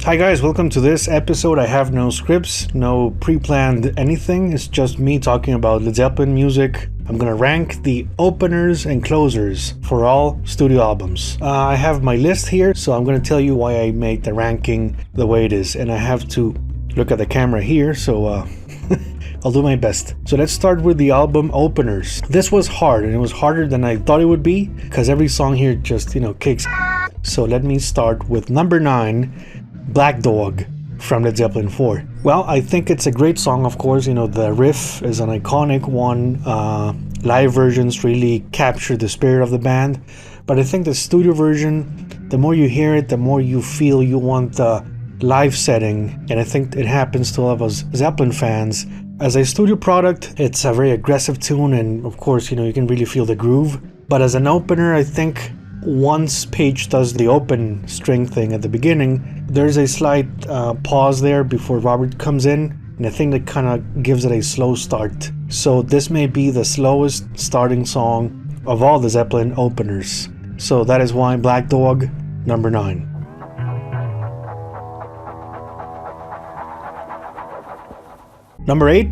Hi guys, welcome to this episode. I have no scripts, no pre-planned anything. It's just me talking about Led Zeppelin music. I'm gonna rank the openers and closers for all studio albums. I have my list here, so I'm gonna tell you why I made the ranking the way it is. And I have to look at the camera here, so I'll do my best. So let's start with the album openers. This was hard, and it was harder than I thought it would be, because every song here just, kicks. So let me start with number 9, Black Dog from Led Zeppelin 4. Well, I think it's a great song, of course. The riff is an iconic one. Live versions really capture the spirit of the band. But I think the studio version, the more you hear it, the more you feel you want the live setting. And I think it happens to all of us Zeppelin fans. As a studio product, it's a very aggressive tune. And of course, you can really feel the groove. But as an opener, I think once Page does the open string thing at the beginning, there's a slight pause there before Robert comes in, and I think that kind of gives it a slow start. So this may be the slowest starting song of all the Zeppelin openers. So that is why Black Dog, number 9. Number 8,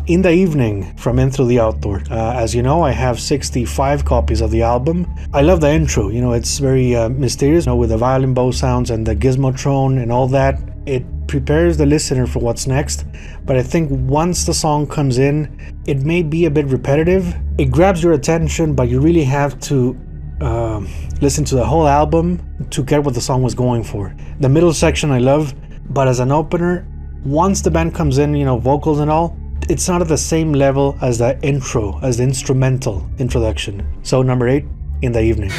In the Evening from In Through the Outdoor. As you know, I have 65 copies of the album. I love the intro. It's very mysterious, with the violin bow sounds and the gizmotron and all that. It prepares the listener for what's next. But I think once the song comes in, it may be a bit repetitive. It grabs your attention, but you really have to listen to the whole album to get what the song was going for. The middle section I love, but as an opener, once the band comes in, vocals and all, it's not at the same level as the intro, as the instrumental introduction. So number 8, In the Evening.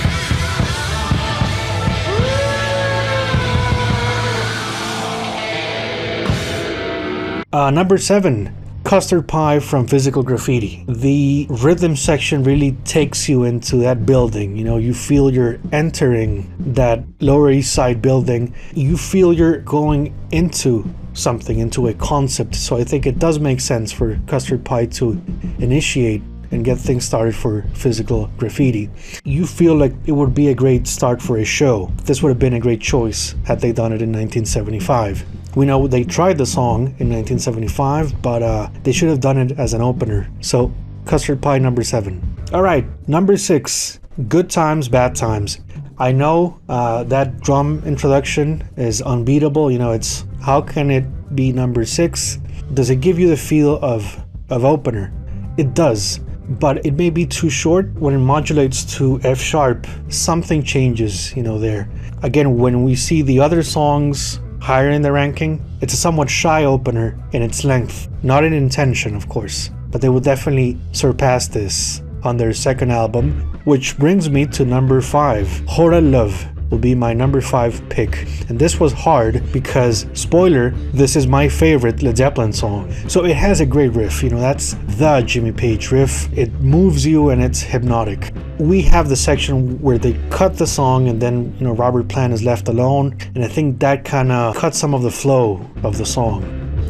Number 7, Custard Pie from Physical Graffiti. The rhythm section really takes you into that building. You feel you're entering that Lower East Side building. You feel you're going into something, into a concept. So I think it does make sense for Custard Pie to initiate and get things started for Physical Graffiti. You feel like it would be a great start for a show. This would have been a great choice had they done it in 1975. We know they tried the song in 1975, but they should have done it as an opener. So Custard Pie, number 7. All right, number 6, Good Times, Bad Times. I know that drum introduction is unbeatable. It's how can it be number 6? Does it give you the feel of opener? It does, but it may be too short. When it modulates to F sharp, something changes, there. Again, when we see the other songs higher in the ranking, it's a somewhat shy opener in its length. Not in intention, of course, but they will definitely surpass this on their second album, which brings me to number 5. Whole Lotta Love will be my number 5 pick. And this was hard because, spoiler, this is my favorite Led Zeppelin song. So it has a great riff, that's the Jimmy Page riff. It moves you and it's hypnotic. We have the section where they cut the song and then, Robert Plant is left alone. And I think that kind of cuts some of the flow of the song.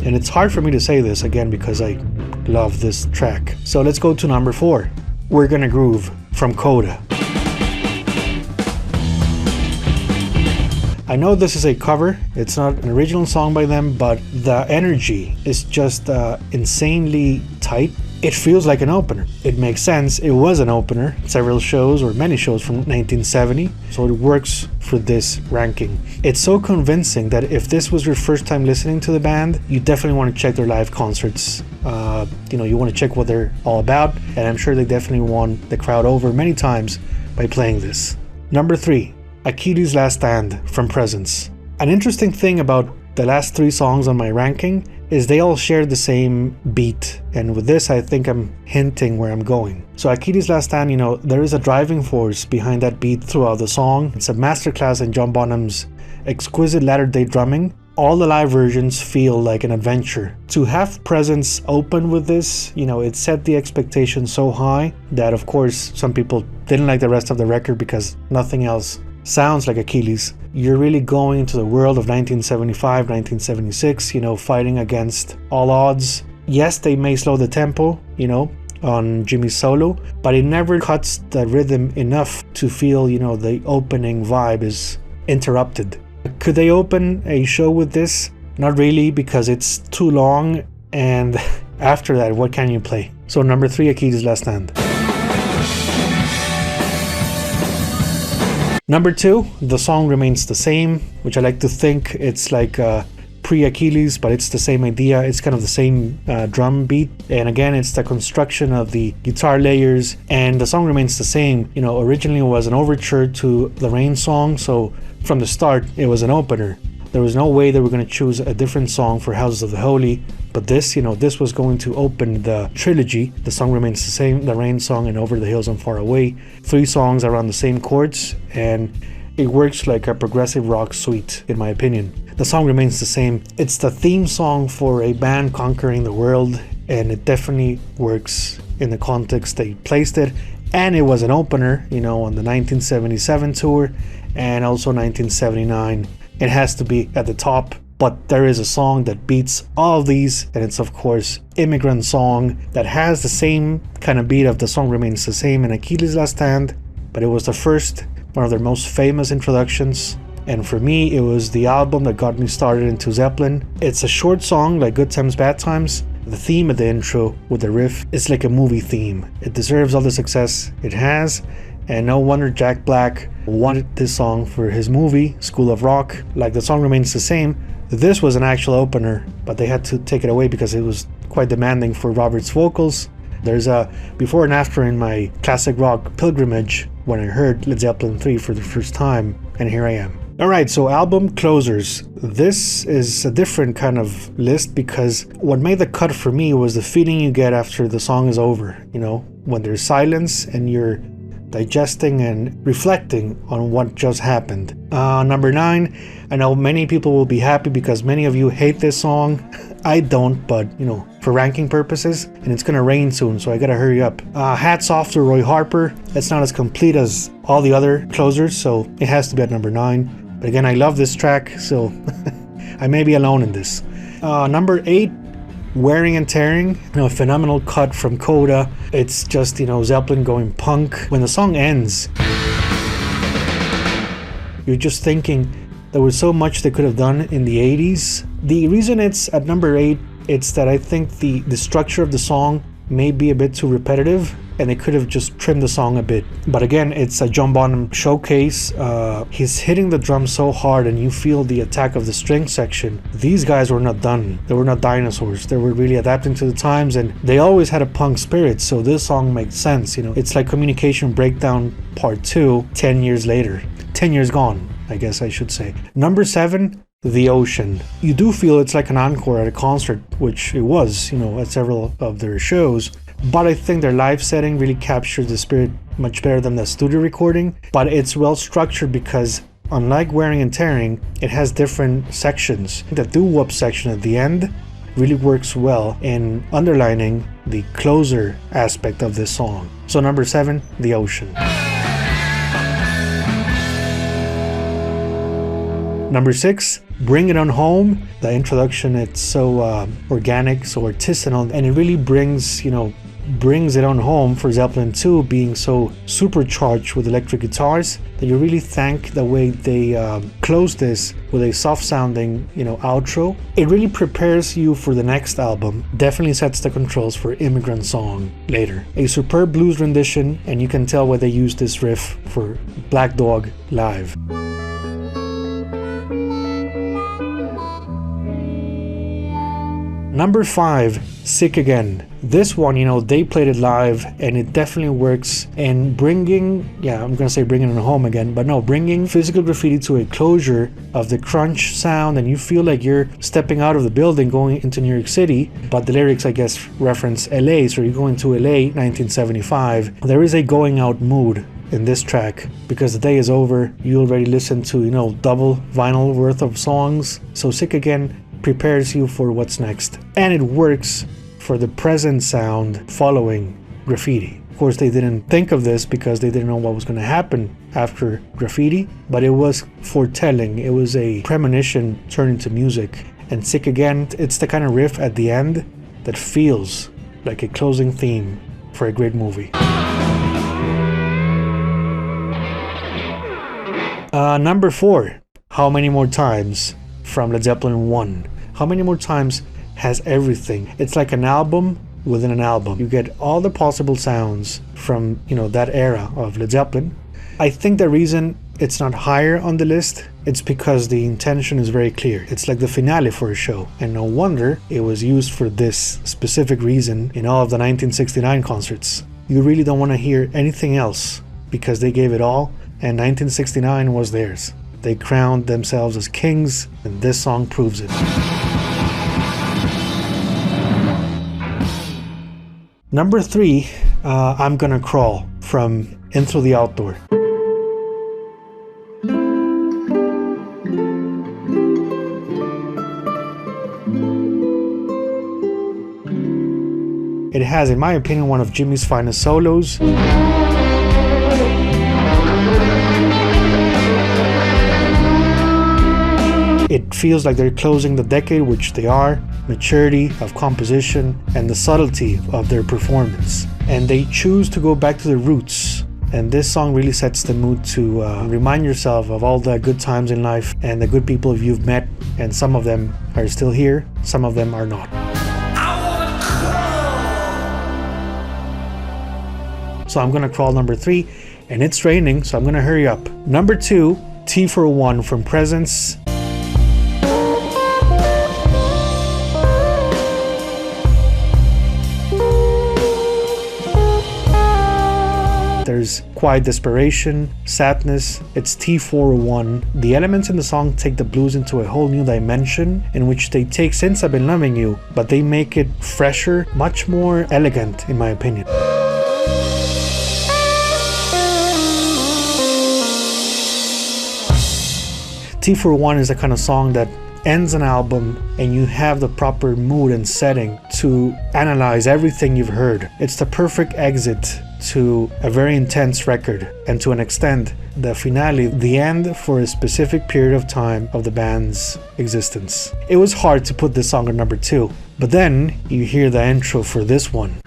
And it's hard for me to say this again because I love this track. So let's go to number 4. We're Gonna Groove from Coda. I know this is a cover, it's not an original song by them, but the energy is just insanely tight. It feels like an opener. It makes sense, it was an opener, several shows or many shows from 1970, so it works for this ranking. It's so convincing that if this was your first time listening to the band, you definitely want to check their live concerts. You want to check what they're all about, and I'm sure they definitely won the crowd over many times by playing this. Number 3, Achilles Last Stand from Presence. An interesting thing about the last 3 songs on my ranking is they all share the same beat, and with this I think I'm hinting where I'm going. So Achilles Last Stand, there is a driving force behind that beat throughout the song. It's a masterclass in John Bonham's exquisite latter-day drumming. All the live versions feel like an adventure. To have Presence open with this, it set the expectation so high that of course some people didn't like the rest of the record because nothing else sounds like Achilles. You're really going into the world of 1975, 1976, fighting against all odds. Yes, they may slow the tempo, on Jimmy's solo, but it never cuts the rhythm enough to feel, the opening vibe is interrupted. Could they open a show with this? Not really, because it's too long, and after that, what can you play? So number 3, Achilles Last Stand. Number 2, the song remains the same, which I like to think it's like pre-Achilles, but it's the same idea. It's kind of the same drum beat, and again, it's the construction of the guitar layers, and the song remains the same. You know, originally it was an overture to the Rain song, so from the start it was an opener. There was no way they were going to choose a different song for Houses of the Holy, but this, you know, this was going to open the trilogy. The song remains the same, the Rain song and Over the Hills and Far Away. 3 songs around the same chords, and it works like a progressive rock suite, in my opinion. The song remains the same. It's the theme song for a band conquering the world, and it definitely works in the context they placed it. And it was an opener, you know, on the 1977 tour and also 1979. It has to be at the top, but there is a song that beats all of these, and it's of course Immigrant Song, that has the same kind of beat of The Song Remains the Same in Achilles Last Stand, but it was the first, one of their most famous introductions, and for me it was the album that got me started into Zeppelin. It's a short song like Good Times Bad Times. The theme of the intro with the riff is like a movie theme. It deserves all the success it has, and no wonder Jack Black wanted this song for his movie, School of Rock. Like The Song Remains the Same, this was an actual opener, but they had to take it away because it was quite demanding for Robert's vocals. There's a before and after in my classic rock pilgrimage when I heard Led Zeppelin 3 for the first time, and here I am. Alright, so album closers. This is a different kind of list because what made the cut for me was the feeling you get after the song is over. You know, when there's silence and you're digesting and reflecting on what just happened. Number 9, I know many people will be happy because many of you hate this song. I don't, but you know, for ranking purposes, and it's gonna rain soon, so I gotta hurry up. Hats off to Roy Harper. It's not as complete as all the other closers, so it has to be at number 9. But again, I love this track, so I may be alone in this. Number 8, Wearing and Tearing, you know, a phenomenal cut from Coda. It's just, you know, Zeppelin going punk. When the song ends, you're just thinking there was so much they could have done in the 80s. The reason it's at number 8, it's that I think the structure of the song may be a bit too repetitive, and they could have just trimmed the song a bit. But again, it's a John Bonham showcase. He's hitting the drums so hard, and you feel the attack of the string section. These guys were not done. They were not dinosaurs. They were really adapting to the times, and they always had a punk spirit, so this song makes sense. You know, it's like Communication Breakdown Part 2 10 years later. 10 years gone, I guess I should say. Number 7, The Ocean. You do feel it's like an encore at a concert, which it was, you know, at several of their shows. But I think their live setting really captured the spirit much better than the studio recording. But it's well structured because, unlike Wearing and Tearing, it has different sections. The doo-wop section at the end really works well in underlining the closer aspect of this song. So number 7, The Ocean. Number 6, Bring It On Home. The introduction, it's so organic, so artisanal, and it really brings, you know, brings it on home for Zeppelin 2 being so supercharged with electric guitars that you really thank the way they close this with a soft sounding, you know, outro. It really prepares you for the next album, definitely sets the controls for Immigrant Song later. A superb blues rendition, and you can tell why they used this riff for Black Dog Live. Number 5, Sick Again. This one, you know, they played it live, and it definitely works in bringing, I'm gonna say bringing it home again, but no, bringing Physical Graffiti to a closure of the crunch sound, and you feel like you're stepping out of the building going into New York City, but the lyrics, I guess, reference LA, so you're going to LA 1975. There is a going out mood in this track because the day is over. You already listened to, you know, double vinyl worth of songs, so Sick Again prepares you for what's next, and it works for the present sound following Graffiti. Of course, they didn't think of this because they didn't know what was going to happen after Graffiti, but it was foretelling. It was a premonition turned into music. And Sick Again, it's the kind of riff at the end that feels like a closing theme for a great movie. Number 4, How Many More Times from Led Zeppelin 1. How Many More Times has everything. It's like an album within an album. You get all the possible sounds from, that era of Led Zeppelin. I think the reason it's not higher on the list, it's because the intention is very clear. It's like the finale for a show, and no wonder it was used for this specific reason in all of the 1969 concerts. You really don't want to hear anything else because they gave it all, and 1969 was theirs. They crowned themselves as kings, and this song proves it. Number 3, I'm Gonna Crawl from In Through the Outdoor. It has, in my opinion, one of Jimmy's finest solos. It feels like they're closing the decade, which they are. Maturity of composition and the subtlety of their performance. And they choose to go back to their roots. And this song really sets the mood to remind yourself of all the good times in life and the good people you've met. And some of them are still here, some of them are not. So I'm gonna crawl number 3, and it's raining, so I'm gonna hurry up. Number 2, T for One from Presence. There's quiet desperation, sadness. It's T401. The elements in the song take the blues into a whole new dimension in which they take Since I've Been Loving You, but they make it fresher, much more elegant in my opinion. T for One is the kind of song that ends an album and you have the proper mood and setting to analyze everything you've heard. It's the perfect exit to a very intense record, and to an extent, the finale, the end for a specific period of time of the band's existence. It was hard to put this song at number 2, but then you hear the intro for this one.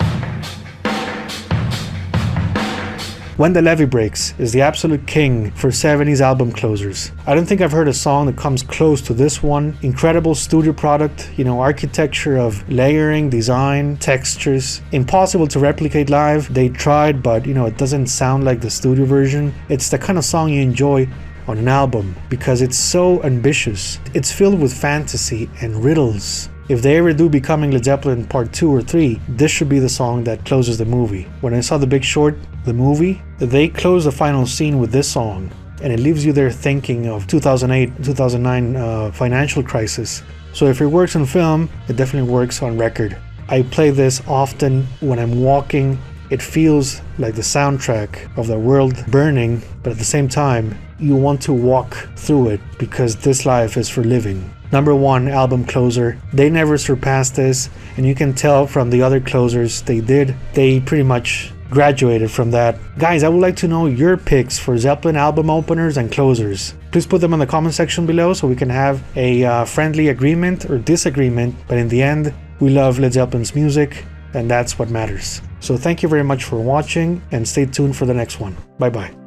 When the Levee Breaks is the absolute king for 70s album closers. I don't think I've heard a song that comes close to this one. Incredible studio product, architecture of layering, design, textures. Impossible to replicate live. They tried, but it doesn't sound like the studio version. It's the kind of song you enjoy on an album because it's so ambitious. It's filled with fantasy and riddles. If they ever do Becoming Led Zeppelin Part 2 or 3, this should be the song that closes the movie. When I saw The Big Short, the movie, they close the final scene with this song, and it leaves you there thinking of 2008-2009 financial crisis. So if it works on film, it definitely works on record. I play this often when I'm walking. It feels like the soundtrack of the world burning, but at the same time, you want to walk through it because this life is for living. Number 1 album closer. They never surpassed this, and you can tell from the other closers they did. They pretty much graduated from that. Guys, I would like to know your picks for Zeppelin album openers and closers. Please put them in the comment section below so we can have a friendly agreement or disagreement, but in the end, we love Led Zeppelin's music, and that's what matters. So thank you very much for watching, and stay tuned for the next one. Bye bye.